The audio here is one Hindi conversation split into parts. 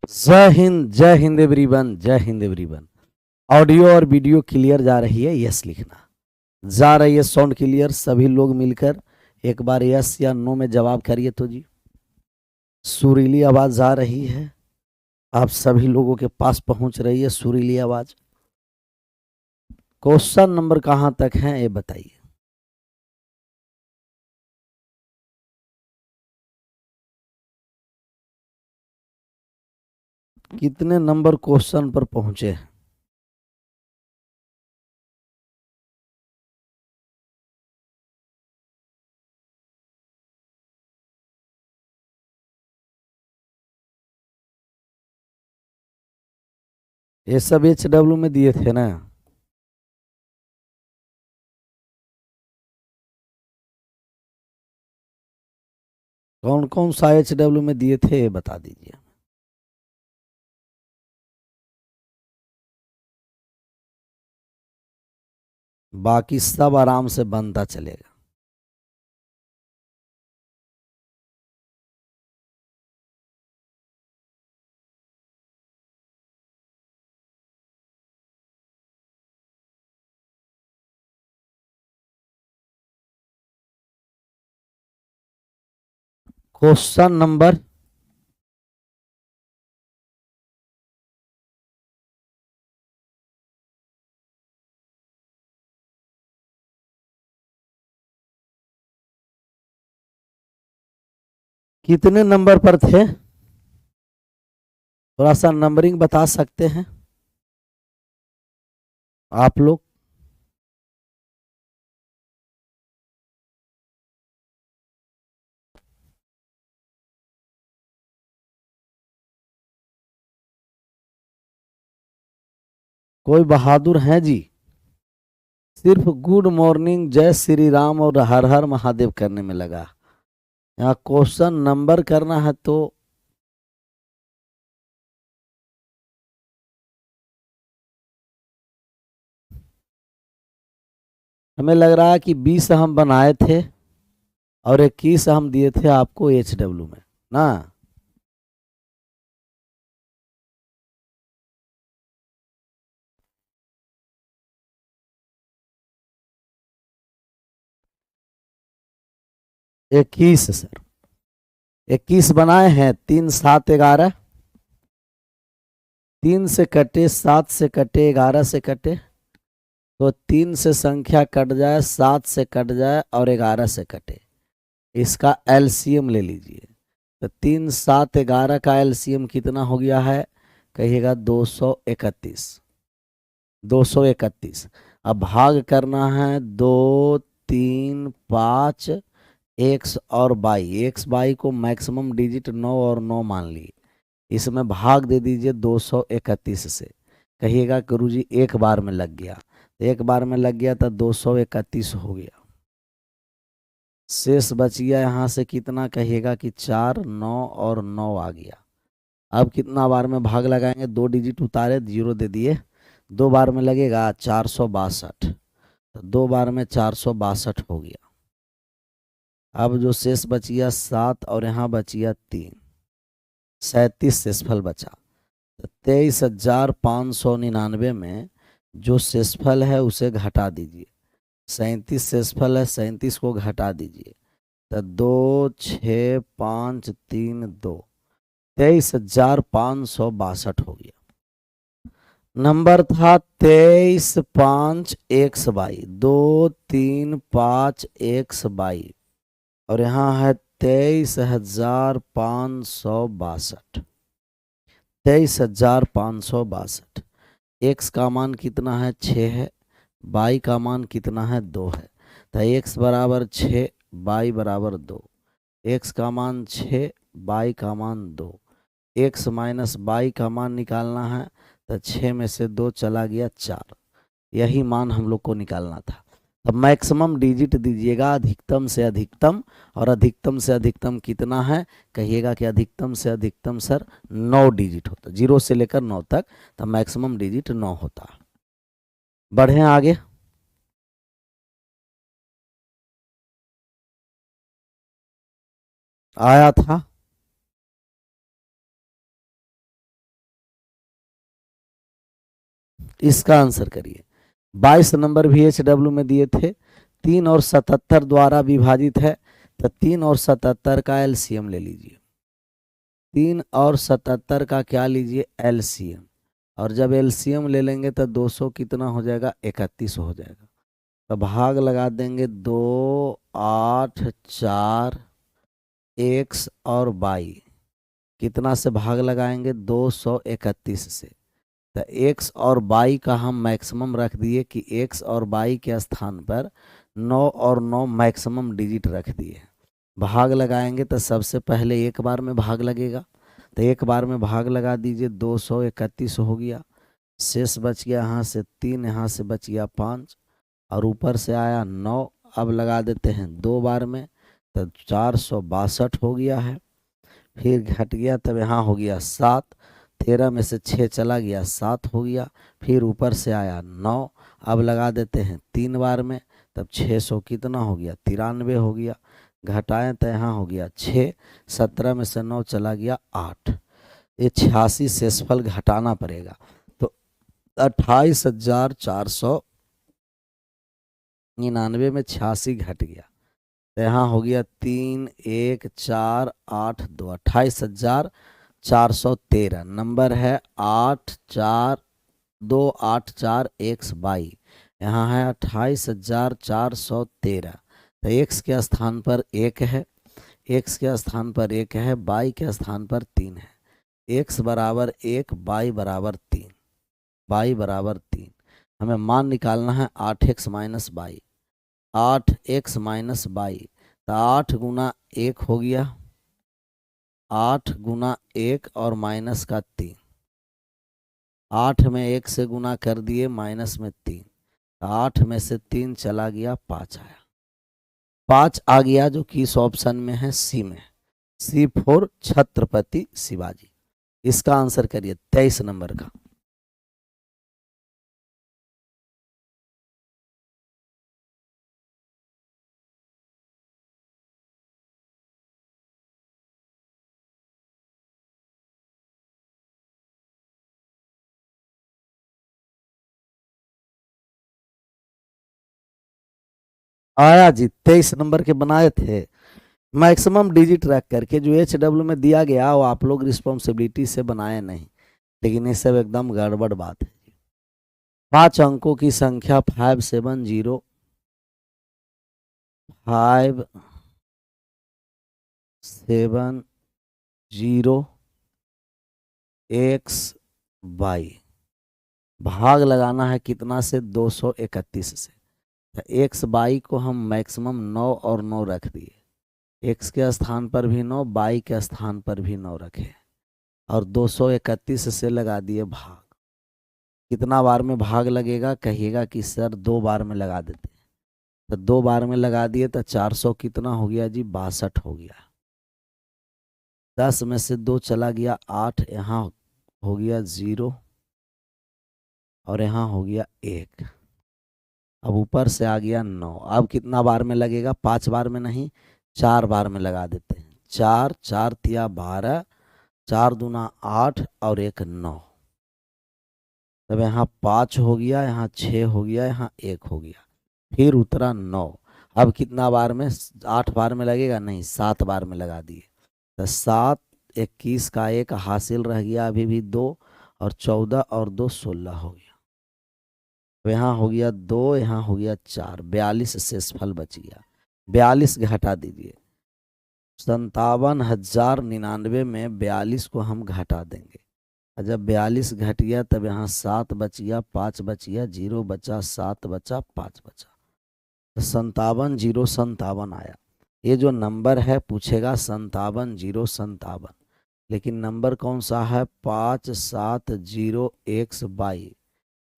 जय हिंद एवरीवन, जय हिंद एवरीवन। ऑडियो और वीडियो क्लियर जा रही है? यस लिखना। जा रही है साउंड क्लियर? सभी लोग मिलकर एक बार यस या नो में जवाब करिए तो जी। सुरीली आवाज आ रही है? आप सभी लोगों के पास पहुंच रही है सुरीली आवाज? क्वेश्चन नंबर कहां तक है ये बताइए। कितने नंबर क्वेश्चन पर पहुंचे हैं? ये सब HW में दिए थे ना? कौन कौन सा HW में दिए थे ये बता दीजिए। बाकी सब आराम से बनता चलेगा। क्वेश्चन नंबर कितने नंबर पर थे? थोड़ा सा नंबरिंग बता सकते हैं आप लोग? कोई बहादुर हैं जी? सिर्फ गुड मॉर्निंग, जय श्री राम और हर हर महादेव करने में लगा। यहाँ क्वेश्चन नंबर करना है तो हमें लग रहा है कि 20 हम बनाए थे और 21 हम दिए थे आपको HW में ना। इक्कीस सर, 21 बनाए हैं। 3 7 11, 3 से कटे, 7 से कटे, 11 से कटे तो 3 से संख्या कट जाए, 7 से कट जाए और 11 से कटे। इसका LCM ले लीजिए। तो 3 7 11 का LCM कितना हो गया है? कहिएगा 231। 231। अब भाग करना है 2 3 5 एक्स और बाई। एक्स बाई को मैक्सिमम डिजिट 9 और 9 मान ली। इसमें भाग दे दीजिए 231 से। कहिएगा गुरुजी एक बार में लग गया। एक बार में लग गया तो 231 हो गया। शेष बच गया यहाँ से कितना? कहिएगा कि 4 9 और 9 आ गया। अब कितना बार में भाग लगाएंगे? 2 डिजिट उतारे, 0 दे दिए। 2 बार में लगेगा 462। तो 2 बार में 462 हो गया। अब जो शेष बच गया 7 और यहाँ बच गया 3, 37 शेषफल बचा। तो 23,599 में जो शेषफल है उसे घटा दीजिए। 37 शेषफल है, 37 को घटा दीजिए तो 2 6 5 3 2, 23,562 हो गया। नंबर था 23,5 235 और यहाँ है 23,562। 23,562। एक्स का मान कितना है? 6 है। बाई का मान कितना है? 2 है। तो एक्स बराबर 6, बाई बराबर 2। एक्स का मान 6, बाई का मान 2। एक्स माइनस बाई का मान निकालना है तो 6 में से 2 चला गया 4। यही मान हम लोग को निकालना था। अब मैक्सिमम डिजिट दीजिएगा अधिकतम से अधिकतम। और अधिकतम से अधिकतम कितना है? कहिएगा कि अधिकतम से अधिकतम सर 9 डिजिट होता, 0 से लेकर 9 तक। तो मैक्सिमम डिजिट 9 होता। बढ़े आगे। आया था इसका आंसर करिए। 22 नंबर भी HW में दिए थे। 3 और 77 द्वारा विभाजित है, तो 3 और 77 का एलसीएम ले लीजिए। 3 और 77 का क्या लीजिए, एलसीएम। और जब एलसीएम ले लेंगे तो 200 कितना हो जाएगा, 31 हो जाएगा। तो भाग लगा देंगे 2, 8, 4, एक्स और वाई। कितना से भाग लगाएंगे, 231 से। तो एक्स और वाई का हम मैक्सिमम रख दिए कि एक्स और वाई के स्थान पर 9 और 9 मैक्सिमम डिजिट रख दिए। भाग लगाएंगे तो सबसे पहले एक बार में भाग लगेगा, तो एक बार में भाग लगा दीजिए। 231 हो गया, शेष बच गया यहाँ से 3, यहाँ से बच गया 5 और ऊपर से आया 9। अब लगा देते हैं 2 बार में, तो 462 हो गया है। फिर घट गया, तब यहाँ हो गया 7, 13 में से 6 चला गया, 7 हो गया। फिर ऊपर से आया 9, अब लगा देते हैं 3 बार में, तब 600 कितना हो गया, 93 हो गया। घटाएं तो यहाँ हो गया 6, 17 में से 9 चला गया 8। ये 86 शेषफल घटाना पड़ेगा, तो 28,499 में 86 घट गया, तो यहाँ हो गया 3, 1, 4, 8, 2, 28,413। नंबर है 84284 यहाँ है 28,413। तो एक्स के स्थान पर 1 है, एक्स के स्थान पर 1 है, वाई के स्थान पर 3 है। एक्स बराबर 1, वाई बराबर 3, वाई बराबर 3। हमें मान निकालना है 8x minus Y. 8x minus Y, तो 8 गुना 1 हो गया, 8 गुना 1 और माइनस का 3। 8 में 1 से गुना कर दिए, माइनस में 3, 8 में से 3 चला गया, 5 आया। 5 आ गया, जो कि इस ऑप्शन में है, सी में। C4 छत्रपति शिवाजी। इसका आंसर करिए 23 नंबर का। आया जी, 23 नंबर के बनाए थे। मैक्सिमम डिजिट रख करके जो HW में दिया गया वो आप लोग रिस्पॉन्सिबिलिटी से बनाए नहीं, लेकिन ये सब एकदम गड़बड़ बात है। 5 अंकों की संख्या 570 x y। भाग लगाना है कितना से, 231 से। तो एक्स बाई को हम मैक्सिमम 9 और 9 रख दिए, एक्स के स्थान पर भी 9, बाई के स्थान पर भी 9 रखे और 231 से लगा दिए भाग। कितना बार में भाग लगेगा, कहिएगा कि सर 2 बार में लगा देते हैं, तो 2 बार में लगा दिए तो 400 कितना हो गया जी, 62 हो गया। 10 में से 2 चला गया 8, यहाँ हो गया 0 और यहाँ हो गया 1। अब ऊपर से आ गया 9। अब कितना बार में लगेगा, 5 बार में नहीं, 4 बार में लगा देते हैं। 4, 4 तिया 12, 4 दूना 8 और 1 9। तब यहाँ 5 हो गया, यहाँ 6 हो गया, यहाँ 1 हो गया, फिर उतरा 9। अब कितना बार में, 8 बार में लगेगा नहीं, 7 बार में लगा दिए। तो 7, 21 का 1 हासिल रह गया, अभी भी 2 और 14 और 2 16 हो गया। तो यहाँ हो गया 2, यहाँ हो गया 4, 42 शेषफल बच गया। 42 घटा दीजिए, 57,099 में 42 को हम घटा देंगे। और जब 42 घट गया तब यहाँ 7 बच गया, 5 बच गया, 0 बचा, 7 बचा, 5 बचा, तो 57,057 आया। ये जो नंबर है पूछेगा 57,057, लेकिन नंबर कौन सा है, 570x22।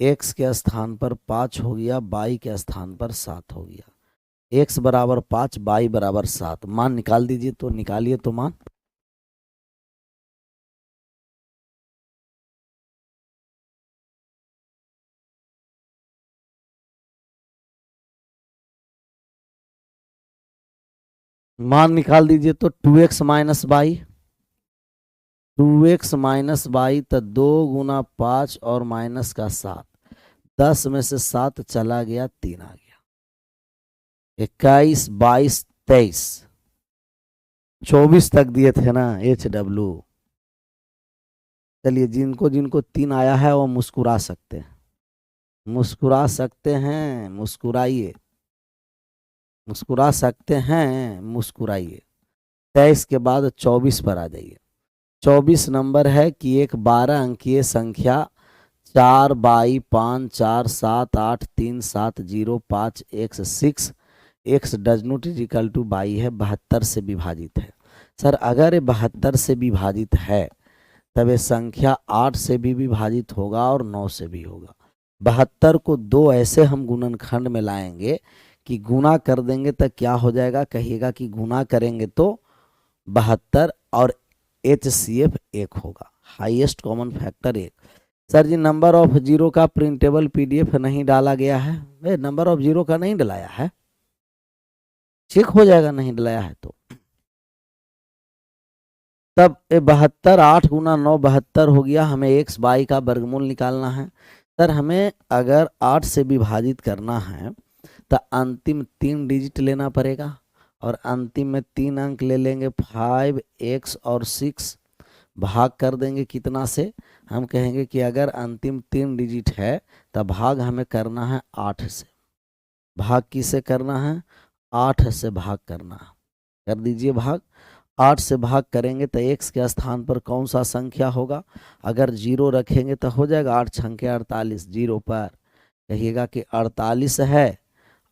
एक्स के स्थान पर 5 हो गया, बाई के स्थान पर 7 हो गया। एक्स बराबर 5, बाई बराबर 7। मान निकाल दीजिए, तो निकालिए तो मान। मान निकाल दीजिए तो 2x minus by, 2x minus by, तो 2 गुना 5 और माइनस का 7, 10 में से 7 चला गया, 3 आ गया। 21, 22, 23, 24 तक दिए थे ना HW। चलिए जिनको जिनको 3 आया है वो मुस्कुरा सकते हैं, मुस्कुरा सकते हैं, मुस्कुराइए, मुस्कुरा सकते हैं, मुस्कुराइए। 23 के बाद 24 पर आ जाइए। 24 नंबर है कि एक 12 अंकीय संख्या 4/5, 4, 7, 8, 3, 7, 0, 5 x does not is equal to 22 है, 72 से विभाजित है। सर अगर ये 72 से विभाजित है तब ये संख्या 8 से भी विभाजित होगा और 9 से भी होगा। 72 को 2 ऐसे हम गुणनखंड में लाएंगे कि गुणा कर देंगे तो क्या हो जाएगा, कहिएगा कि गुणा करेंगे तो 72 और HCF 1 होगा, highest common factor 1। Sir ji number of zero का प्रिंटेबल PDF नहीं डाला गया है, नंबर ऑफ जीरो का नहीं डलाया है, चेक हो जाएगा नहीं डलाया है तो। तब 72, 8 गुना 9 72 हो गया। हमें x/y का वर्गमूल निकालना है। सर हमें अगर 8 से विभाजित करना है तो अंतिम 3 डिजिट लेना पड़ेगा और अंतिम में 3 अंक ले लेंगे, 5, x और 6, भाग कर देंगे कितना से, हम कहेंगे कि अगर अंतिम 3 डिजिट है तो भाग हमें करना है 8 से। भाग किसे करना है, 8 से भाग करना है। कर दीजिए भाग। 8 से भाग करेंगे तो x के स्थान पर कौन सा संख्या होगा, अगर 0 रखेंगे तो हो जाएगा 8 छंके 48, 0 पर कहिएगा कि 48 है,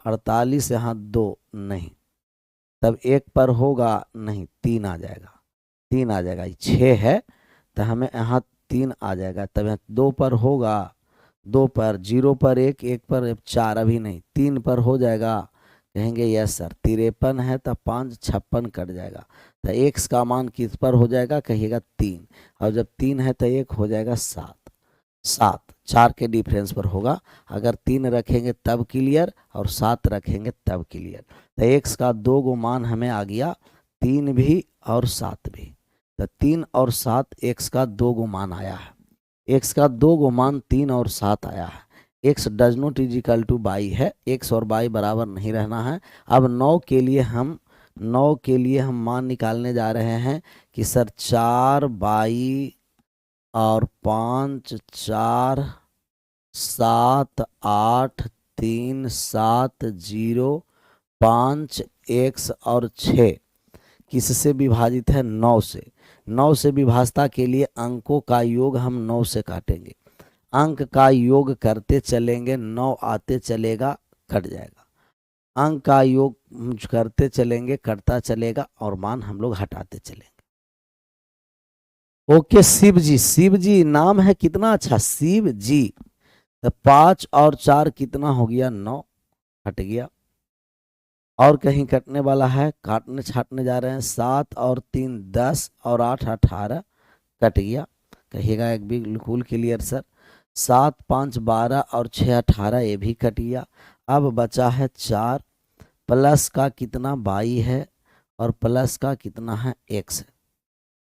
48 यहाँ 2 नहीं, तब 1 पर होगा नहीं, 3 आ जाएगा, 3 आ जाएगा। 6 है तो हमें यहाँ 3 आ जाएगा, तब यहाँ 2 पर होगा, 2 पर, 0 पर 1, 1 पर 4, अभी नहीं, 3 पर हो जाएगा, कहेंगे यस सर। 53 है तो 5 56 कट जाएगा, तो x का मान किस पर हो जाएगा, कहिएगा 3, और जब 3 है तो 1 हो जाएगा 7, 7 4 के डिफरेंस पर होगा। अगर 3 रखेंगे तब क्लियर और 7 रखेंगे तब क्लियर। तो x का 2 गो मान हमें आ गया, 3 भी और 7 भी। तो 3 और 7 x का 2 गो मान आया है, x का 2 गो मान 3 और 7 आया है। x does not is equal to 22 है, x और y बराबर नहीं रहना है। अब 9 के लिए हम मान निकालने जा रहे हैं कि सर 4/22 और 5, 4, 7, 8, 3, 7, 0, 5, x और 6 किससे विभाजित है, 9 से। 9 से विभाजता के लिए अंकों का योग हम 9 से काटेंगे, अंक का योग करते चलेंगे, 9 आते चलेगा, कट जाएगा, अंक का योग करते चलेंगे, कटता चलेगा और मान हम लोग हटाते चलेंगे। ओके शिव जी नाम है कितना अच्छा, शिव जी। तो 5 और 4 कितना हो गया, 9, हट गया। और कहीं कटने वाला है, काटने छाटने जा रहे हैं, 7 और 3 10 और 8 18, कट गया, कहिएगा एक बिल्कुल क्लियर सर। 7, 5, 12 और 6 18, ये भी कट गया। अब बचा है 4, प्लस का कितना 22 है और प्लस का कितना है x है,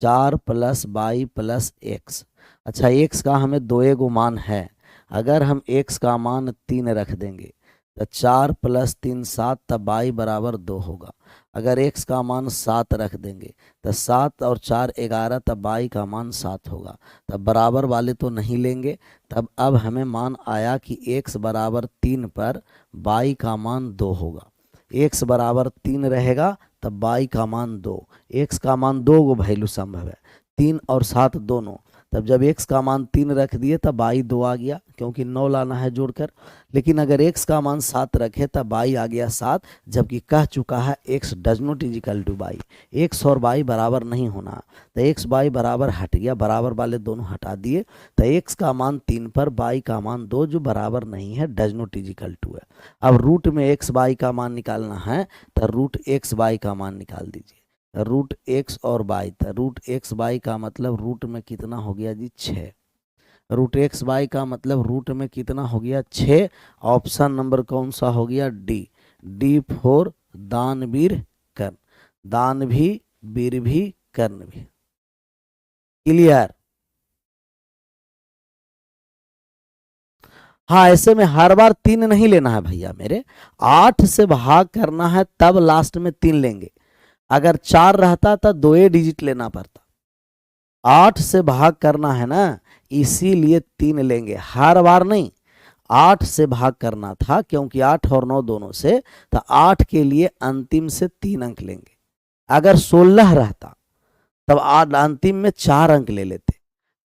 4 + 22 + x। अच्छा x का हमें 2 गो मान है, अगर हम x का मान 3 रख देंगे तो 4 + 3 7, तब 22 बराबर 2 होगा। अगर x का मान 7 रख देंगे तो 7 और 4 11, तब 22 का मान 7 होगा। तब बराबर वाले तो नहीं लेंगे, तब अब हमें मान आया कि x बराबर 3 पर 22 का मान 2 होगा। x बराबर 3 रहेगा तब y का मान 2, x का मान 2 गो वैल्यू संभव है, 3 और 7 दोनों। तब जब x का मान 3 रख दिए तब y 2 आ गया, क्योंकि 9 लाना है जोड़कर। लेकिन अगर x का मान 7 रखे तब y आ गया 7, जबकि कह चुका है x does not is equal to y, x और y बराबर नहीं होना, तो x y बराबर हट गया, बराबर वाले दोनों हटा दिए, तो x का मान 3 पर y का मान 2 जो बराबर नहीं है, does not is equal to है। अब रूट में x y का मान निकालना है तो रूट x y का मान निकाल दीजिए, रूट x और y, तो रूट x y का मतलब रूट में कितना हो गया जी, 6। रूट x y का मतलब रूट में कितना हो गया, 6। ऑप्शन नंबर कौन सा हो गया, डी, डी फॉर दानवीर कर्ण, दान भी वीर भी कर्ण भी। क्लियर। हाँ, ऐसे में हर बार 3 नहीं लेना है भैया मेरे, 8 से भाग करना है तब लास्ट में 3 लेंगे। अगर 4 रहता तो 2 डिजिट लेना पड़ता, 8 से भाग करना है ना, इसीलिए 3 लेंगे, हर बार नहीं। 8 से भाग करना था क्योंकि 8 और 9 दोनों से, तो 8 के लिए अंतिम से 3 अंक लेंगे। अगर 16 रहता तब अंतिम में 4 अंक ले लेते,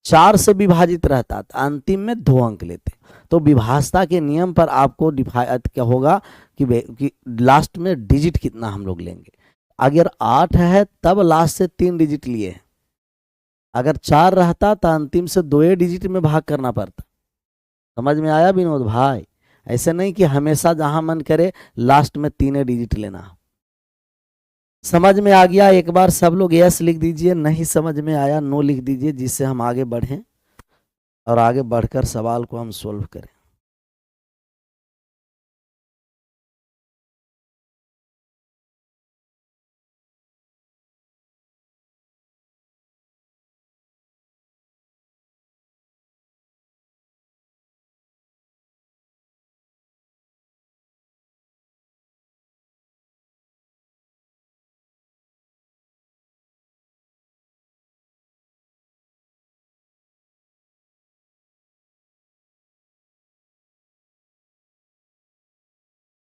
4 से विभाजित रहता तो अंतिम में 2 अंक लेते। तो विभाजता के नियम पर आपको डिफाइट क्या होगा कि लास्ट में डिजिट कितना हम लोग लेंगे। अगर 8 है तब लास्ट से 3 डिजिट लिए हैं, अगर 4 रहता तो अंतिम से 2 डिजिट में भाग करना पड़ता। समझ में आया विनोद भाई? ऐसे नहीं कि हमेशा जहां मन करे लास्ट में 3 डिजिट लेना। समझ में आ गया? एक बार सब लोग यस लिख दीजिए, नहीं समझ में आया नो लिख दीजिए, जिससे हम आगे बढ़ें और आगे बढ़कर सवाल को हम सोल्व करें।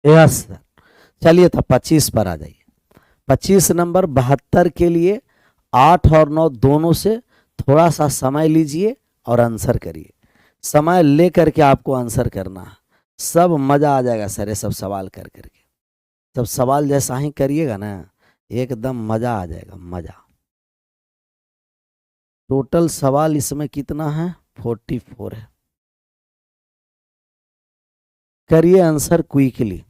Yes sir. चलिए तो 25 पर आ जाइए। 25 नंबर 72 के लिए 8 और 9 दोनों से थोड़ा सा समय लीजिए और आंसर करिए। समय ले करके आपको आंसर करना है, सब मजा आ जाएगा सर ये सब सवाल कर करके। सब सवाल जैसा ही करिएगा ना, एकदम मजा आ जाएगा, मजा। टोटल सवाल इसमें कितना है? 44 है। करिए आंसर क्विकली।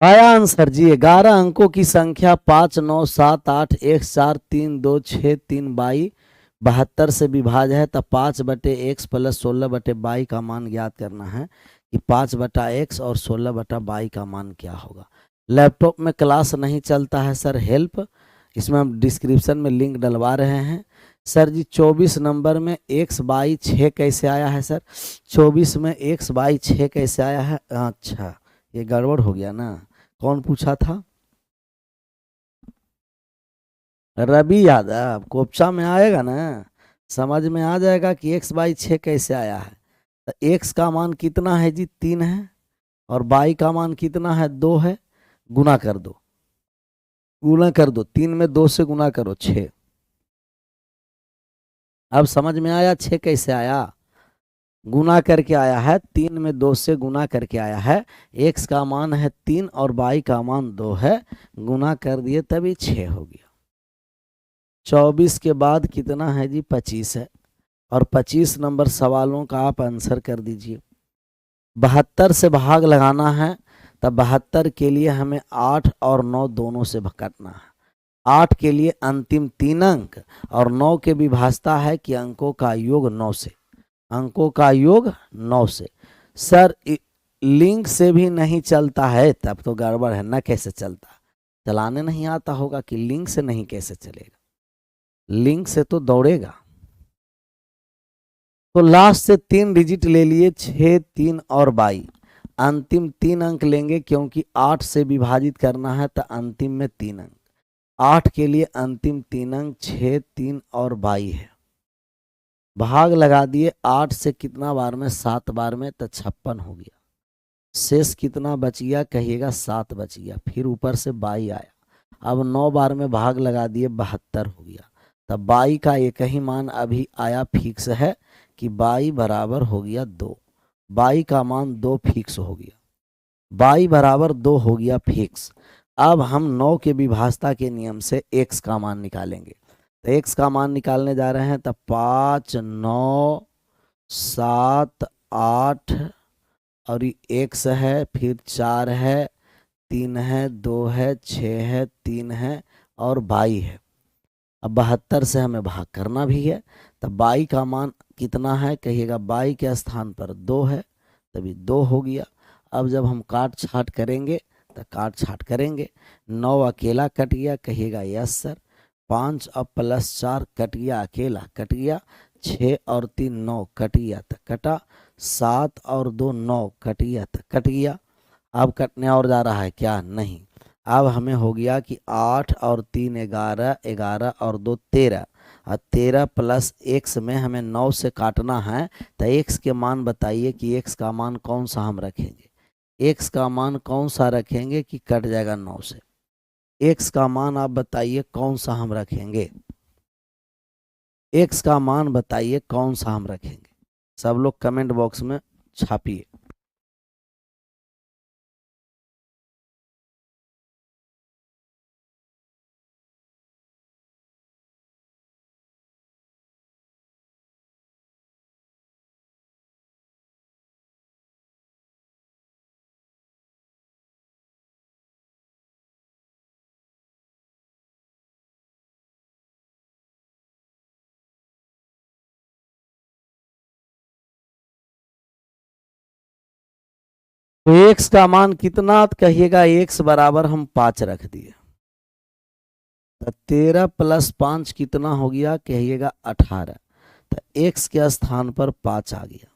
आया आंसर जी। 11 अंकों की संख्या 5 9 7 8 1 4 3 2 6 3 22 72 से विभाज्य है, तब 5/x प्लस 16/22 का मान ज्ञात करना है कि 5/x और 16/22 का मान क्या होगा। लैपटॉप में क्लास नहीं चलता है सर, हेल्प, इसमें हम डिस्क्रिप्शन में लिंक डलवा रहे हैं। सर जी 24 नंबर में x/6 कैसे आया है सर? 24 में x/6 कैसे आया है? अच्छा ये गड़बड़ हो गया ना। कौन पूछा था? रवि यादव। कोपचा में आएगा ना, समझ में आ जाएगा कि x/6 कैसे आया है। तो x का मान कितना है जी? 3 है, और y का मान कितना है? 2 है। गुना कर दो, गुना कर दो, 3 में 2 से गुना करो 6। अब समझ में आया 6 कैसे आया? गुना करके आया है, 3 में 2 से गुना करके आया है। x का मान है 3 और y का मान 2 है, गुना कर दिए तभी 6 हो गया। 24 के बाद कितना है जी? 25 है, और 25 नंबर सवालों का आप आंसर कर दीजिए। 72 से भाग लगाना है, तब 72 के लिए हमें 8 और 9 दोनों से काटना है। 8 के लिए अंतिम 3 अंक और 9 के विभाजता है कि अंकों का योग 9 से, अंकों का योग 9 से। सर लिंक से भी नहीं चलता है, तब तो गड़बड़ है ना। कैसे चलता, चलाने नहीं आता होगा कि लिंक से नहीं कैसे चलेगा, लिंक से तो दौड़ेगा। तो लास्ट से 3 डिजिट ले लिए, 6, 3 और 22। अंतिम 3 अंक लेंगे क्योंकि 8 से विभाजित करना है, तो अंतिम में 3 अंक। 8 के लिए अंतिम 3 अंक 6, 3 और 22 है। भाग लगा दिए 8 से कितना बार में, 7 बार में, तो 56 हो गया। शेष कितना बच गया कहिएगा, 7 बच गया। फिर ऊपर से 22 आया, अब 9 बार में भाग लगा दिए, 72 हो गया। तब 22 का एक ही मान अभी आया फिक्स है कि 22 बराबर हो गया 2। 22 का मान 2 फिक्स हो गया, 22 बराबर 2 हो गया फिक्स। अब हम 9 के विभाजता के नियम से x का मान निकालेंगे। तो x का मान निकालने जा रहे हैं, तब 5, 9, 7, 8 और ये x है, फिर 4 है, 3 है, 2 है, 6 है, 3 है और 22 है। अब 72 से हमें भाग करना भी है। तब 22 का मान कितना है कहिएगा, 22 के स्थान पर 2 है, तभी 2 हो गया। अब जब हम काट छाट करेंगे तो काट छाट करेंगे, 9 अकेला कट गया कहिएगा यस सर। 5 अब +4 कट गया, अकेला कट गया। 6 और 3 9 कट गया तो कटा। 7 और 2 9 कट गया तो कट गया। अब कटने और जा रहा है क्या, नहीं। अब हमें हो गया कि 8 और 3 11, 11 और 2 13, और 13 प्लस x में हमें 9 से काटना है। तो x के मान बताइए कि x का मान कौन सा हम रखेंगे, x का मान कौन सा रखेंगे कि कट जाएगा 9 से। x का मान आप बताइए कौन सा हम रखेंगे, x का मान बताइए कौन सा हम रखेंगे। सब लोग कमेंट बॉक्स में छापिए। तो x का मान कितना कहिएगा, x बराबर हम 5 रख दिए। 13 + 5 कितना हो गया कहिएगा 18। तो x के स्थान पर 5 आ गया।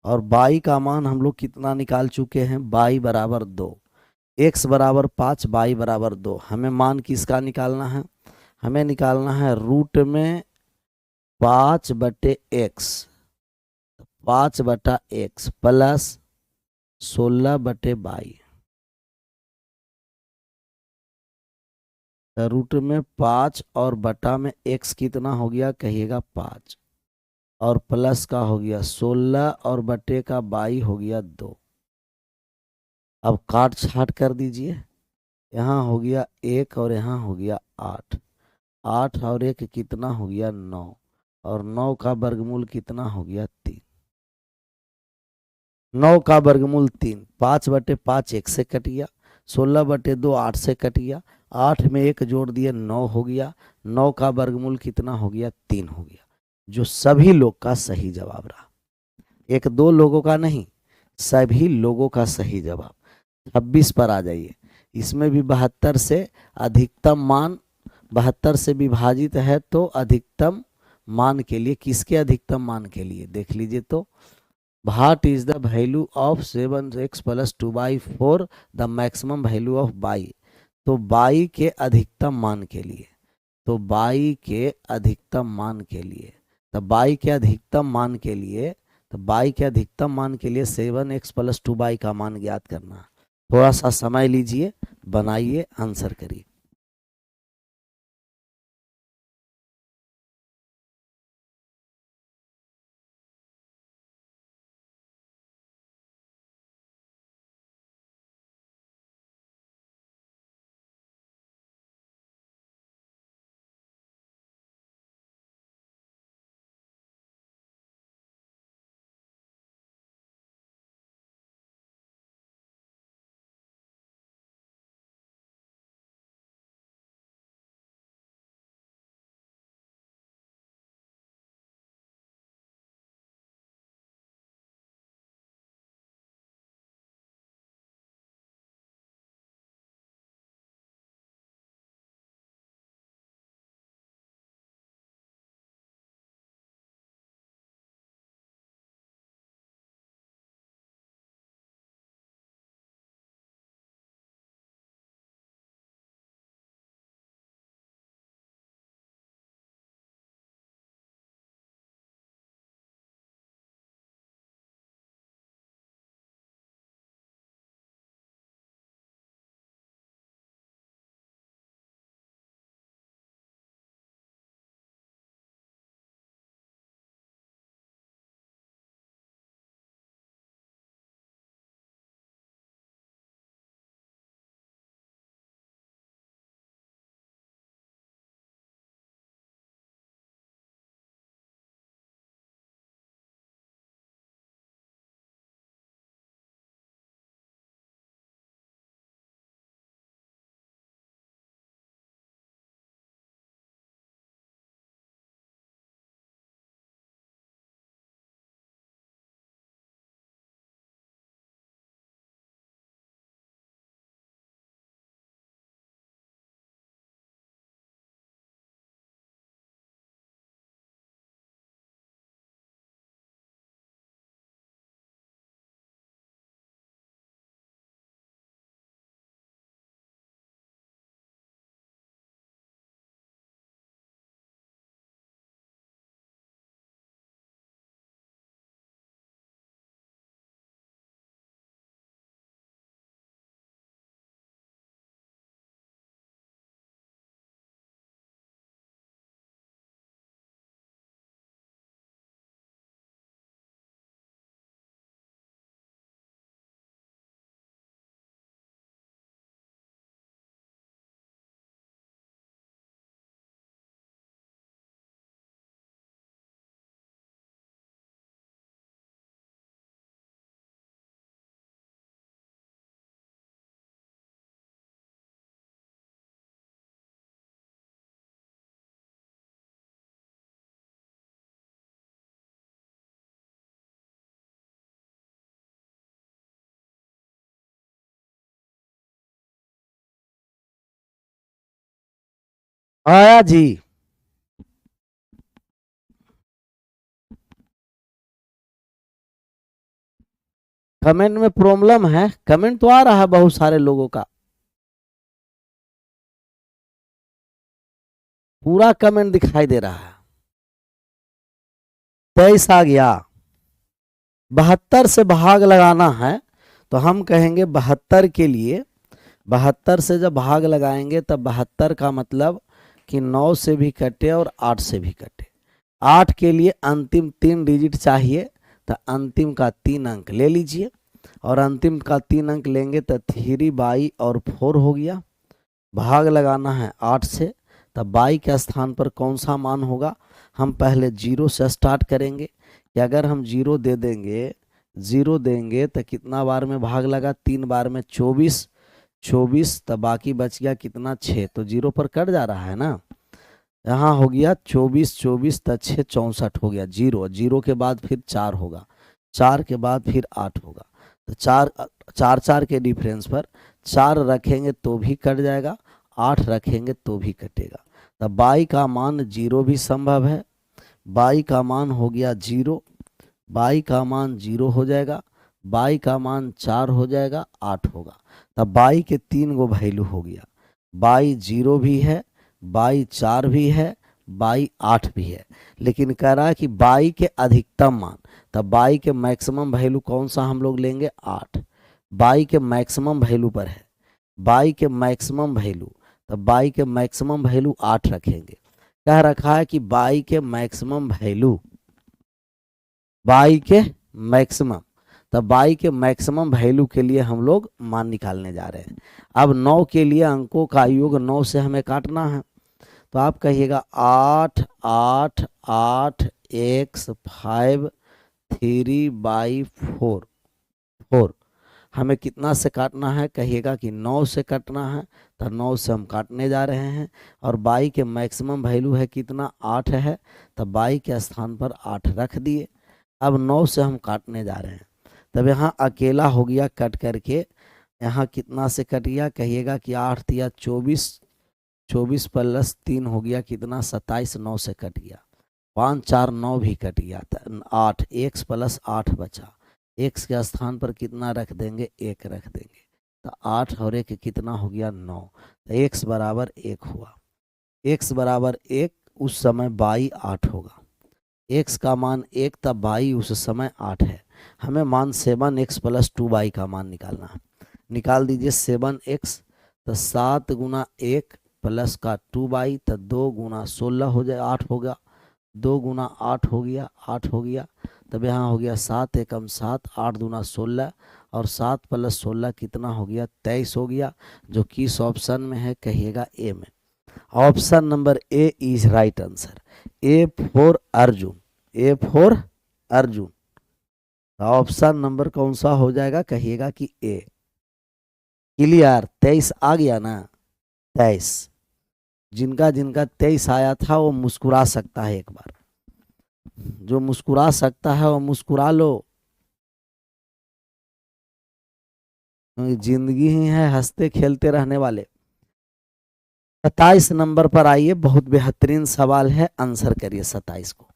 और 22 का मान हम लोग कितना निकाल चुके हैं, 22 बराबर 2। x बराबर 5, 22 बराबर 2। हमें मान किसका निकालना है, हमें निकालना है रूट में 5/x, 5/x प्लस 16/22। रूट में 5 और बटा में x कितना हो गया कहिएगा 5, और प्लस का हो गया 16 और बटे का 22 हो गया 2। अब काट छाट कर दीजिए, यहाँ हो गया 1 और यहाँ हो गया 8। 8 और 1 कितना हो गया 9, और 9 का वर्गमूल कितना हो गया 3। 9 का वर्गमूल 3, 5/5 1 से कट गया, 16/2 8 से कट गया, 8 में 1 जोड़ दिए 9 हो गया। 9 का वर्गमूल कितना हो गया 3 हो गया, जो सभी लोग का सही जवाब रहा। एक दो लोगों का नहीं, सभी लोगों का सही जवाब। 26 पर आ जाइए। इसमें भी 72 से अधिकतम मान, 72 से विभाजित है तो अधिकतम मान के लिए, किसके अधिकतम मान के लिए देख लीजिए। तो what is the value of 7x + 2/4 the maximum value of y। तो y के अधिकतम मान के लिए, तो y के अधिकतम मान के लिए, तो y के अधिकतम मान के लिए, तो y के अधिकतम मान के लिए 7x + 2y का मान ज्ञात करना है। थोड़ा सा समय लीजिए, बनाइए, आंसर करिए। आया जी। कमेंट में प्रॉब्लम है, कमेंट तो आ रहा है बहुत सारे लोगों का, पूरा कमेंट दिखाई दे रहा है। 23 आ गया। 72 से भाग लगाना है तो हम कहेंगे 72 के लिए, 72 से जब भाग लगाएंगे तब 72 का मतलब कि 9 से भी कटे और 8 से भी कटे। 8 के लिए अंतिम 3 डिजिट चाहिए, तो अंतिम का 3 अंक ले लीजिए, और अंतिम का 3 अंक लेंगे तो 3 बाई और 4 हो गया। भाग लगाना है 8 से, तब बाई के स्थान पर कौन सा मान होगा? हम पहले 0 से स्टार्ट करेंगे कि अगर हम 0 दे देंगे, 0 देंगे तो कितना बार में भाग लगा? 3 बार में 24, 24 तब बाकी बच गया कितना? 6। तो 0 पर कट जा रहा है ना, यहाँ हो गया 24, 24 तब 6 64 हो गया। 0, 0 के बाद फिर 4 होगा, 4 के बाद फिर 8 होगा। तो 4 4 4 के डिफरेंस पर 4 रखेंगे तो भी कट जाएगा, 8 रखेंगे तो भी कटेगा। तब बाई का मान 0 भी संभव है। बाई का मान हो गया 0, बाई का मान 0 हो जाएगा, बाई का मान 4 हो जाएगा, 8 होगा। तब बाई के 3 गो वैल्यू हो गया, बाई 0 भी है, बाई 4 भी है, बाई 8 भी है। लेकिन कह रहा है कि बाई के अधिकतम मान, तब बाई के मैक्सिमम वैल्यू कौन सा हम लोग लेंगे? 8। बाई के मैक्सिमम वैल्यू पर है, बाई के मैक्सिमम वैल्यू, तब बाई के मैक्सिमम वैल्यू 8 रखेंगे। कह रखा है कि बाई के मैक्सिमम वैल्यू, बाई के मैक्सिमम, तब बाई के मैक्सिमम वैल्यू के लिए हम लोग मान निकालने जा रहे हैं। अब 9 के लिए अंकों का योग 9 से हमें काटना है, तो आप कहिएगा 8 8 8 एक्स 5 3/4 4। हमें कितना से काटना है? कहिएगा कि 9 से काटना है, तो 9 से हम काटने जा रहे हैं। और बाई के मैक्सिमम वैल्यू है कितना? 8 है, तब बाई के स्थान पर 8 रख दिए। अब 9 से हम काटने जा रहे हैं, तब यहाँ अकेला हो गया कट करके, यहाँ कितना से कट गया? कहिएगा कि 8 या 24, 24 प्लस 3 हो गया कितना? 27। 9 से कट गया, 5 4 9 भी कट गया, 8 एक्स प्लस 8 बचा। एक्स के स्थान पर कितना रख देंगे? 1 रख देंगे, तो 8 और 1 कितना हो गया? 9। तो एक्स बराबर 1 हुआ। एक्स बराबर 1 उस समय बाई 8 होगा। एक्स का मान 1 तब बाई उस समय 8 है। हमें मान 7x प्लस 2 बाई का मान निकालना है। निकाल दीजिए 7x, तो 7 गुना 1 प्लस का 2 बाई, तो 2 गुना 16 हो जाए, 8 होगा। 2 गुना 8 हो गया, 8 हो गया। तब यहाँ हो गया 7 एकम 7, 8 दूना 16, और 7 प्लस 16 कितना हो गया? 23 हो गया, जो किस ऑप्शन में है? कहिएगा ए में। Option number A is right answer. A for Arjun, A for Arjun. Option number कौन सा हो जाएगा? कहिएगा कि ए। क्लियर? 23 आ गया ना? 23। जिनका जिनका 23 आया था वो मुस्कुरा सकता है एक बार, जो मुस्कुरा सकता है वो मुस्कुरा लो, क्योंकि जिंदगी ही है हंसते खेलते रहने वाले। 27 नंबर पर आइए, बहुत बेहतरीन सवाल है, आंसर करिए 27 को।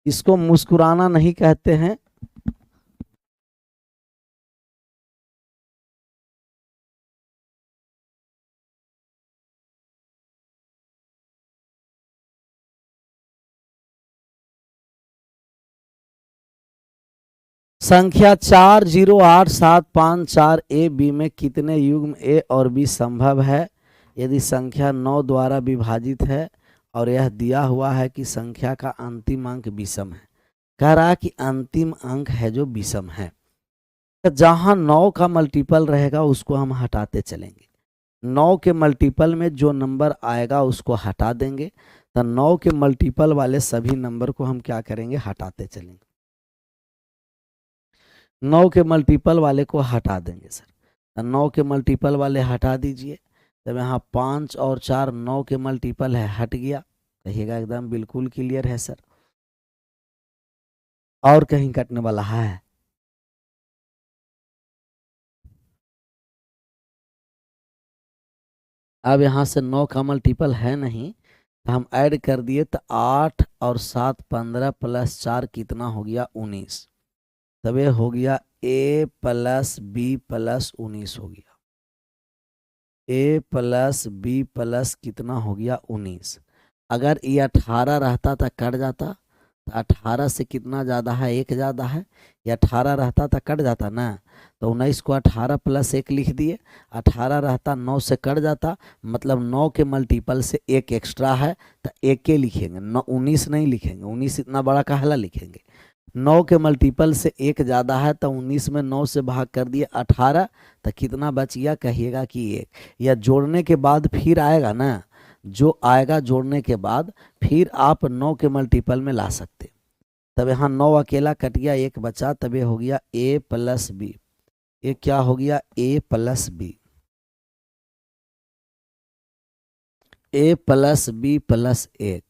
इसको मुस्कुराना नहीं कहते हैं। संख्या 408754 ए बी में कितने युग्म ए और बी संभव है? यदि संख्या 9 द्वारा विभाजित है और यह दिया हुआ है कि संख्या का अंतिम अंक विषम है, कह रहा है कि अंतिम अंक है जो विषम है, तो जहां 9 का मल्टीपल रहेगा उसको हम हटाते चलेंगे। 9 के मल्टीपल में जो नंबर आएगा उसको हटा देंगे, तो 9 के मल्टीपल वाले सभी नंबर को हम क्या करेंगे? हटाते चलेंगे। 9 के मल्टीपल वाले को हटा देंगे सर, तो 9 के मल्टीपल वाले हटा दीजिए। तब यहाँ 5 और 4 9 के मल्टीपल है, हट गया। कहिएगा एकदम बिल्कुल क्लियर है सर, और कहीं कटने वाला है? अब यहाँ से 9 का मल्टीपल है नहीं, तो हम ऐड कर दिए, तो 8 और 7 15 प्लस 4 कितना हो गया? 19। तब ये हो गया a प्लस बी प्लस 19 हो गया। a प्लस बी प्लस कितना हो गया? 19। अगर ये 18 रहता था कट जाता, तो 18 से कितना ज़्यादा है? 1 ज़्यादा है। ये 18 रहता था कट जाता ना, तो 19 को 18 प्लस 1 लिख दिए। 18 रहता 9 से कट जाता, मतलब 9 के मल्टीपल से 1 एक्स्ट्रा है, तो 1 के लिखेंगे, 19 नहीं लिखेंगे। 19 इतना बड़ा काहला लिखेंगे? 9 के मल्टीपल से 1 ज़्यादा है, तो 19 में 9 से भाग कर दिए 18, तो कितना बच गया? कहिएगा कि 1। या जोड़ने के बाद फिर आएगा ना, जो आएगा जोड़ने के बाद फिर आप 9 के मल्टीपल में ला सकते। तब यहाँ 9 अकेला कट गया, 1 बचा, तब ये हो गया a प्लस बी। ये क्या हो गया? a plus B. a plus B plus 1।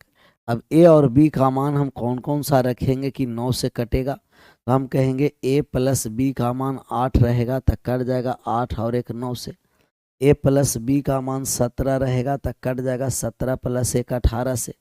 अब a और b का मान हम कौन कौन सा रखेंगे कि 9 से कटेगा? तो हम कहेंगे a प्लस बी का मान 8 रहेगा, तो कट जाएगा 8 और 1 9 से। a प्लस बी का मान 17 रहेगा, तो कट जाएगा 17 प्लस 1 18 से।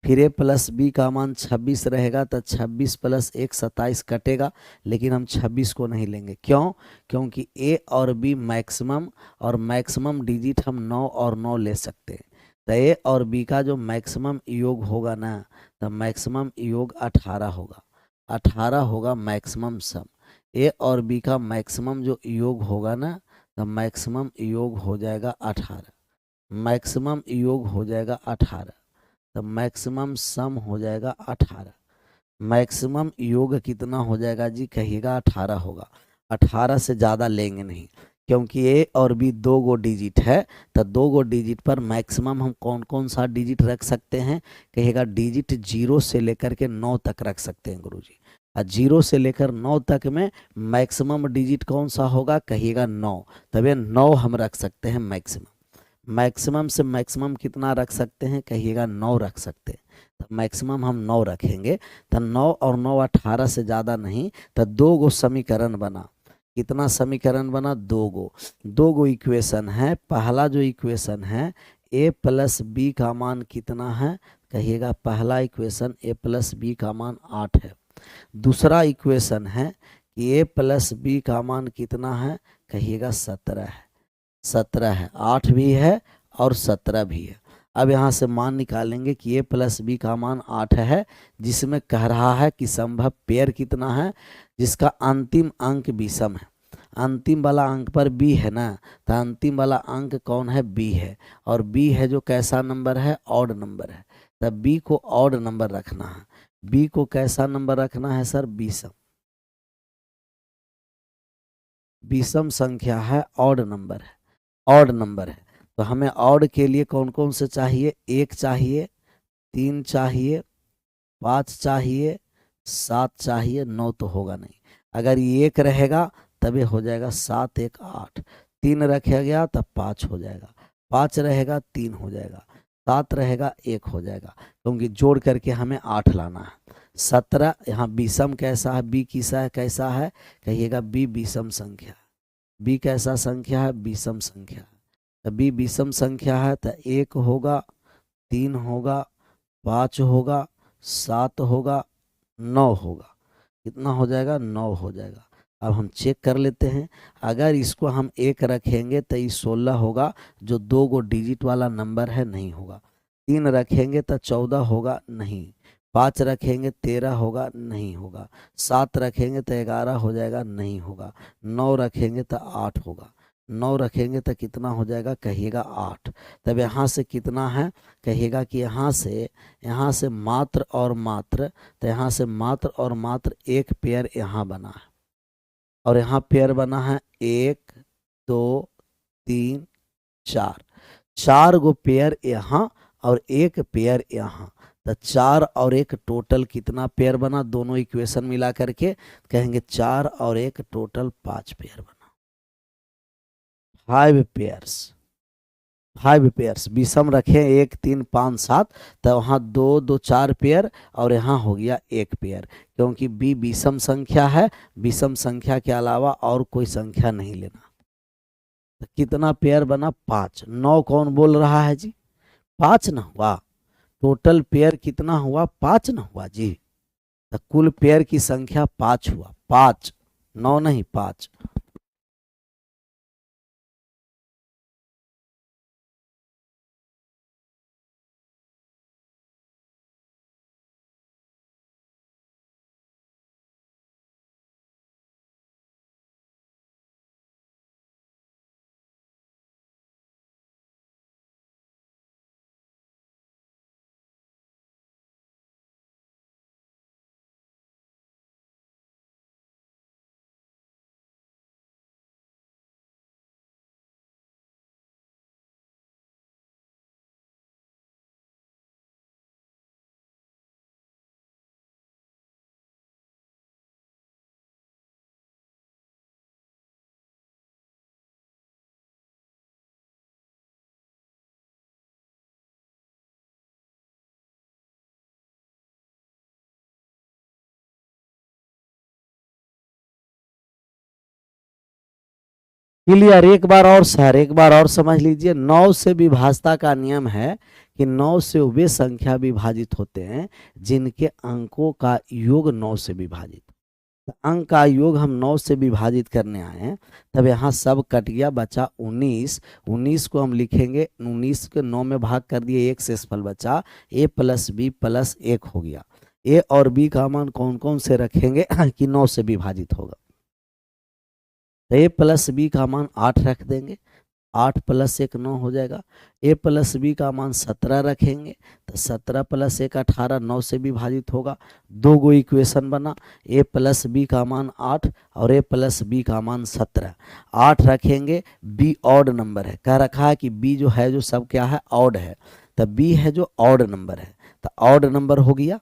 फिर a प्लस बी का मान 26 रहेगा, तो 26 प्लस 1 27 कटेगा, लेकिन हम 26 को नहीं लेंगे। क्यों? क्योंकि a और b मैक्सिमम, और मैक्सिमम डिजिट हम 9 और 9 ले सकते हैं। तो a और b का जो मैक्सिमम योग होगा ना, तो मैक्सिमम योग 18 होगा। 18 होगा मैक्सिमम सम। a और b का मैक्सिमम जो योग होगा ना, तो मैक्सिमम योग हो जाएगा 18। मैक्सिमम योग हो जाएगा 18, तो मैक्सिमम सम हो जाएगा 18। मैक्सिमम योग कितना हो जाएगा जी? कहिएगा 18 होगा। 18 से ज़्यादा लेंगे नहीं, क्योंकि ए और बी 2 गो डिजिट है, तो 2 गो डिजिट पर मैक्सिमम हम कौन कौन सा डिजिट रख सकते हैं? कहिएगा डिजिट 0 से लेकर के 9 तक रख सकते हैं गुरुजी। और 0 से लेकर 9 तक में मैक्सिमम डिजिट कौन सा होगा? कहिएगा 9। तब ये 9 हम रख सकते हैं मैक्सिमम। मैक्सिमम से मैक्सिमम कितना रख सकते हैं? कहिएगा 9 रख सकते हैं। तो मैक्सिमम हम 9 रखेंगे, तो 9 और 9 18 से ज़्यादा नहीं, तो 2 गो समीकरण बना। कितना समीकरण बना? 2 गो। 2 गो इक्वेशन है। पहला जो इक्वेशन है a प्लस बी का मान कितना है? कहिएगा पहला इक्वेशन a प्लस बी का मान 8 है। दूसरा इक्वेशन है कि a प्लस बी का मान कितना है? कहिएगा 17 है। 17 है, 8 भी है और 17 भी है। अब यहाँ से मान निकालेंगे कि a प्लस बी का मान 8 है, जिसमें कह रहा है कि संभव पेयर कितना है? जिसका अंतिम अंक विषम है। अंतिम वाला अंक पर b है ना, तो अंतिम वाला अंक कौन है? b है। और b है जो कैसा नंबर है? ऑड नंबर है। तब b को ऑड नंबर रखना है। b को कैसा नंबर रखना है सर? विषम। विषम संख्या है, ऑड नंबर है। ऑड नंबर है, तो हमें ऑड के लिए कौन कौन से चाहिए? 1 चाहिए, 3 चाहिए, 5 चाहिए, 7 चाहिए, 9 तो होगा नहीं। अगर ये 1 रहेगा तभी हो जाएगा 7 1 8। 3 रखा गया तब 5 हो जाएगा। 5 रहेगा 3 हो जाएगा। 7 रहेगा 1 हो जाएगा, क्योंकि जोड़ करके हमें 8 लाना है। 17 यहाँ विषम कैसा है? बी किसा है? कैसा है? कहिएगा बी विषम संख्या। बी कैसा संख्या है? विषम संख्या। तो बी विषम संख्या है, तो 1 होगा, 3 होगा, 5 होगा, 7 होगा, 9 होगा। कितना हो जाएगा? 9 हो जाएगा। अब हम चेक कर लेते हैं। अगर इसको हम 1 रखेंगे तो ये 16 होगा, जो 2 गो डिजिट वाला नंबर है, नहीं होगा। 3 रखेंगे तो 14 होगा, नहीं। 5 रखेंगे 13 होगा, नहीं होगा। 7 रखेंगे तो 11 हो जाएगा, नहीं होगा। 9 रखेंगे तो 8 होगा। 9 रखेंगे तो कितना हो जाएगा? कहिएगा 8। तब यहाँ से कितना है? कहिएगा कि यहाँ से मात्र और मात्र, तो यहाँ से मात्र और मात्र एक पेयर यहाँ बना है, और यहाँ पेयर बना है 1 2 3 4। 4 गो पेयर यहाँ और एक पेयर यहाँ, तो 4 और 1 टोटल कितना पेयर बना? दोनों इक्वेशन मिला करके कहेंगे 4 और 1 टोटल 5 पेयर बना। 5 पेयर्स। 5 पेयर्स विषम रखें 1 3 5 7, तो वहाँ 2 2 4 पेयर और यहाँ हो गया 1 पेयर, क्योंकि बी विषम संख्या है। विषम संख्या के अलावा और कोई संख्या नहीं लेना। तो कितना पेयर बना? 5। 9 कौन बोल रहा है जी? 5 ना हुआ? टोटल पेयर कितना हुआ? 5 ना हुआ जी? तो कुल पेयर की संख्या 5 हुआ। 5, 9 नहीं, 5। क्लियर? एक बार और सर, एक बार और समझ लीजिए। 9 से विभाजता का नियम है कि 9 से वे संख्या विभाजित होते हैं जिनके अंकों का योग 9 से विभाजित। तो अंक का योग हम 9 से विभाजित करने आए हैं, तब यहाँ सब कट गया, बचा 19। 19 को हम लिखेंगे, 19 के 9 में भाग कर दिए, एक शेषफल बचा। a प्लस बी प्लस 1 हो गया। a और b का मान कौन कौन से रखेंगे कि 9 से विभाजित होगा? तो a प्लस बी का मान 8 रख देंगे। 8 प्लस 1 9 हो जाएगा। a प्लस बी का मान 17 रखेंगे, तो 17 प्लस 1 18, 9 से विभाजित होगा। 2 गो इक्वेशन बना, a प्लस बी का मान 8 और a प्लस बी का मान 17। 8 रखेंगे, b ऑड नंबर है, कह रखा है कि b जो है, जो सब क्या है? ऑड है। तो b है जो ऑड नंबर है, तो ऑड नंबर हो गया।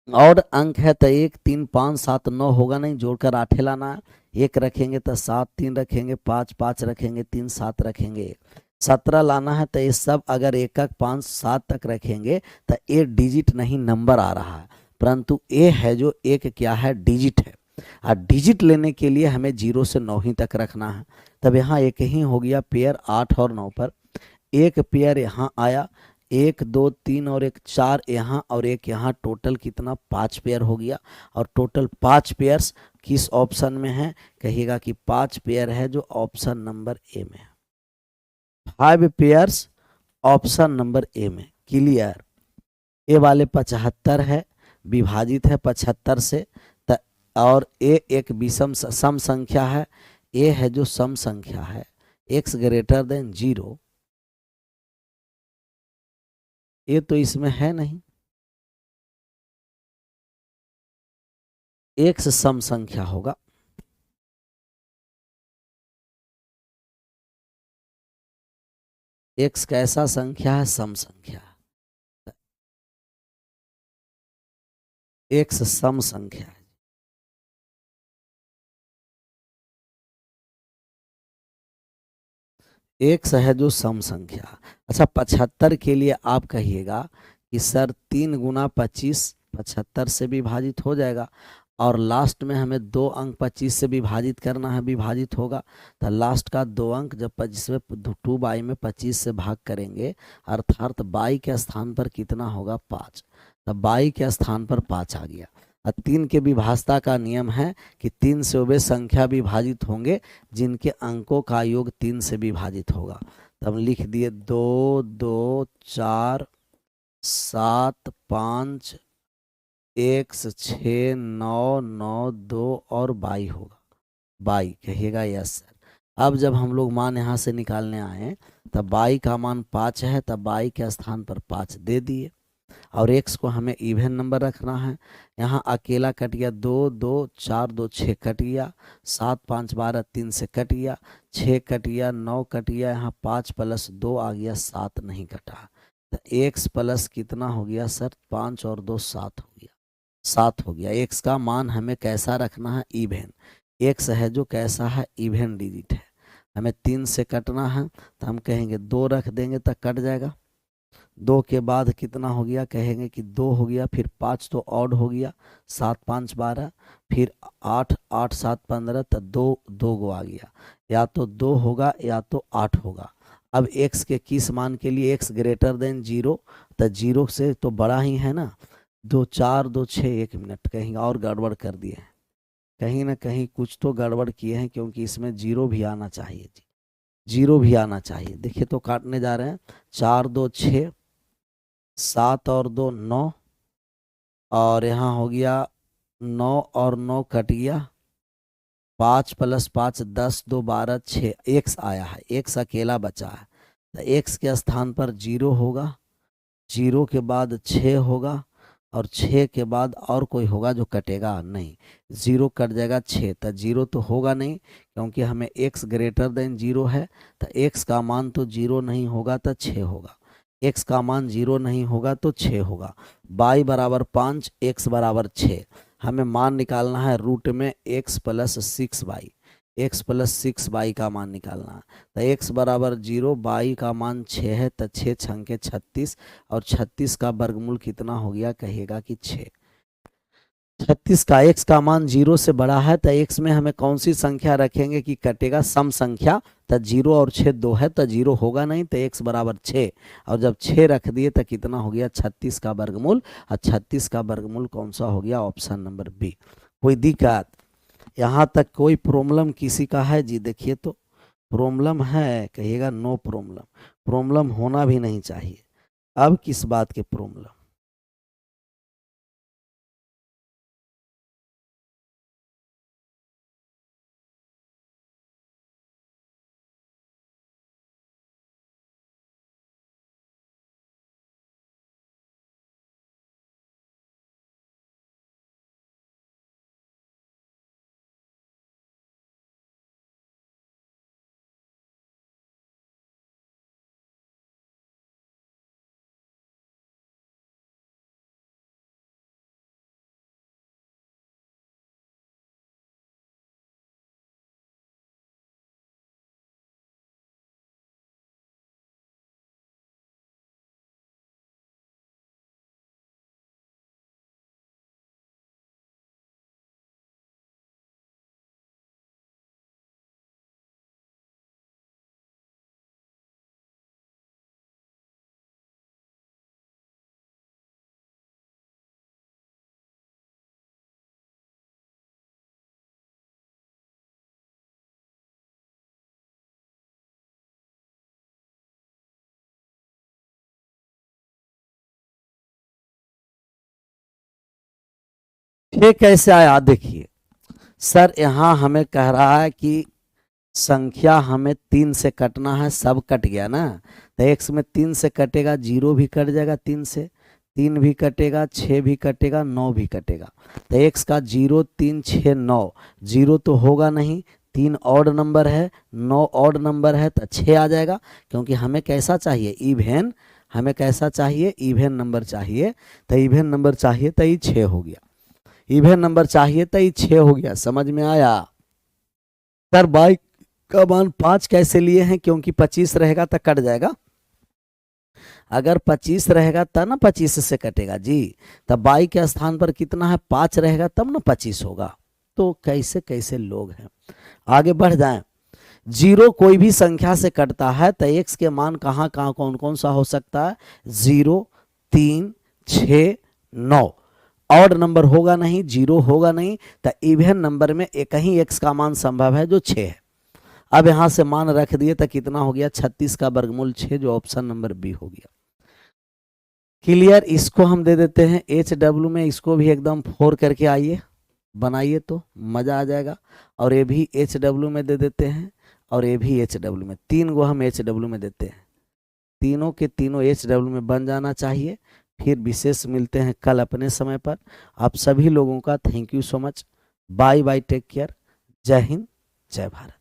ऑड अंक है तो 1 3 5 7 9 होगा नहीं, जोड़कर 8 लाना है। 1 रखेंगे तो 7, 3 रखेंगे 5, 5 रखेंगे 3, 7 रखेंगे 1। 17 लाना है तो ये सब अगर 1 1 5 7 तक रखेंगे तो ए डिजिट नहीं नंबर आ रहा है, परंतु ए है जो एक क्या है? डिजिट है। और डिजिट लेने के लिए हमें 0 से 9 ही तक रखना है। तब यहाँ एक ही हो गया पेयर 8 और 9 पर। एक पेयर यहाँ आया, 1 2 3 और 1 4 यहाँ और 1 यहाँ, टोटल कितना? 5 पेयर हो गया। और टोटल 5 पेयर्स किस ऑप्शन में है? कहिएगा कि 5 पेयर है जो ऑप्शन नंबर ए में है। 5 पेयर्स ऑप्शन नंबर ए में। क्लियर? ए वाले 75 है, विभाजित है 75 से, और ए एक विषम सम संख्या है। ए है जो सम संख्या है, x ग्रेटर देन 0। ये तो इसमें है नहीं। x सम संख्या होगा। x कैसा संख्या है? सम संख्या है। x सम संख्या है। x है जो सम संख्या। अच्छा, 75 के लिए आप कहिएगा कि सर 3 गुना 25 75 से विभाजित हो जाएगा, और लास्ट में हमें 2 अंक 25 से विभाजित करना है, विभाजित होगा। तो लास्ट का 2 अंक जब 25 में 2 बाई में 25 से भाग करेंगे, अर्थात बाई के स्थान पर कितना होगा? 5। तो बाई के स्थान पर 5 आ गया। और 3 के विभाजता का नियम है कि 3 से वे संख्या विभाजित होंगे जिनके अंकों का योग 3 से विभाजित होगा। तो हम लिख दिए 2 2 4 7 5 x 6 9 9 2 और 22 होगा। 22 कहिएगा यस सर। अब जब हम लोग मान यहाँ से निकालने आए तब 22 का मान 5 है, तब 22 के स्थान पर 5 दे दिए और x को हमें इवन नंबर रखना है। यहाँ अकेला कट गया 2 2 4 2 6 कट गया, 7 5 12 3 से कट गया, 6 कट गया, 9 कट गया, यहाँ 5 + 2 आ गया, 7 नहीं कटा। तो x प्लस कितना हो गया सर? 5 और 2 7 हो गया, 7 हो गया। x का मान हमें कैसा रखना है? इवन। x है जो कैसा है? इवन डिजिट है। हमें 3 से कटना है तो हम कहेंगे 2 रख देंगे तो कट जाएगा। 2 के बाद कितना हो गया? कहेंगे कि 2 हो गया, फिर 5 तो ऑड हो गया, 7 5 12, फिर 8 8 7 15, तो 2 गो आ गया। या तो 2 होगा या तो 8 होगा। अब x के किस मान के लिए? x ग्रेटर देन 0, तो 0 से तो बड़ा ही है ना। 2 4 2 6, 1 मिनट, कहीं और गड़बड़ कर दिए हैं, कहीं ना कहीं कुछ तो गड़बड़ किए हैं, क्योंकि इसमें 0 भी आना चाहिए जी, 0 भी आना चाहिए। देखिए तो काटने जा रहे हैं, 4 2 6, 7 और 2 9, और यहाँ हो गया 9 और 9 कट गया, 5 + 5 10 2 12 6, x आया है, x अकेला बचा है। तो x के स्थान पर 0 होगा, 0 के बाद 6 होगा, और 6 के बाद और कोई होगा जो कटेगा नहीं, 0 कट जाएगा 6, तो 0 तो होगा नहीं, क्योंकि हमें x ग्रेटर देन 0 है। तो x का मान तो 0 नहीं होगा तो 6 होगा, x का मान 0 नहीं होगा तो 6 होगा। y = 5, x = 6। हमें मान निकालना है रूट में x + 6y, x + 6y का मान निकालना है। तो x = 0, y का मान 6 है, तो 6 छंके 36, और 36 का वर्गमूल कितना हो गया? कहिएगा कि 6। 36 का x का मान 0 से बड़ा है, तो x में हमें कौन सी संख्या रखेंगे कि कटेगा? सम संख्या। तो 0 और 6 2 है, तो 0 होगा नहीं, तो x = 6, और जब 6 रख दिए तो कितना हो गया? 36 का वर्गमूल। और 36 का वर्गमूल कौन सा हो गया? Option number B. कोई दिक्कत यहाँ तक? कोई प्रॉब्लम किसी का है जी? देखिए तो प्रॉब्लम है, कहिएगा नो प्रॉब्लम। प्रॉब्लम होना भी नहीं चाहिए। अब किस बात के प्रॉब्लम? ये कैसे आया? देखिए सर, यहाँ हमें कह रहा है कि संख्या हमें 3 से कटना है, सब कट गया ना। तो x में 3 से कटेगा, 0 भी कट जाएगा, 3 से 3 भी कटेगा, 6 भी कटेगा, 9 भी कटेगा। तो x का 0 3 6 9, 0 तो होगा नहीं, 3 ऑड नंबर है, 9 ऑड नंबर है, तो 6 आ जाएगा। क्योंकि हमें कैसा चाहिए? इवन। हमें कैसा चाहिए? इवन नंबर चाहिए। तो इवन नंबर चाहिए तो ये 6 हो गया, इवन नंबर चाहिए तो ये 6 हो गया। समझ में आया? सर बाई का मान 5 कैसे लिए हैं? क्योंकि 25 रहेगा तो कट जाएगा। अगर 25 रहेगा तब ना 25 से कटेगा जी। तब बाई के स्थान पर कितना है? 5 रहेगा तब ना 25 होगा। तो कैसे कैसे लोग हैं। आगे बढ़ जाएं। 0 कोई भी संख्या से कटता है तो x के मान कहाँ कहाँ कौन कौन सा हो सकता है? 0 3 6 9। ऑड नंबर होगा नहीं, जीरो होगा नहीं, तो इवन नंबर में एक ही एक्स का मान संभव है जो 6 है। अब यहां से मान रख दिए तो कितना हो गया, 36 का वर्गमूल 6, जो ऑप्शन नंबर बी हो गया। क्लियर। इसको हम दे देते हैं HW में, इसको भी एकदम 4 करके आइए बनाइए तो मजा आ जाएगा। और ये भी HW में दे देते हैं, और ये भी HW में, 3 गो हम HW में देते हैं। तीनों के तीनों HW में बन जाना चाहिए। फिर विशेष मिलते हैं कल अपने समय पर। आप सभी लोगों का thank you so much. Bye bye, take care. जय हिंद, जय भारत।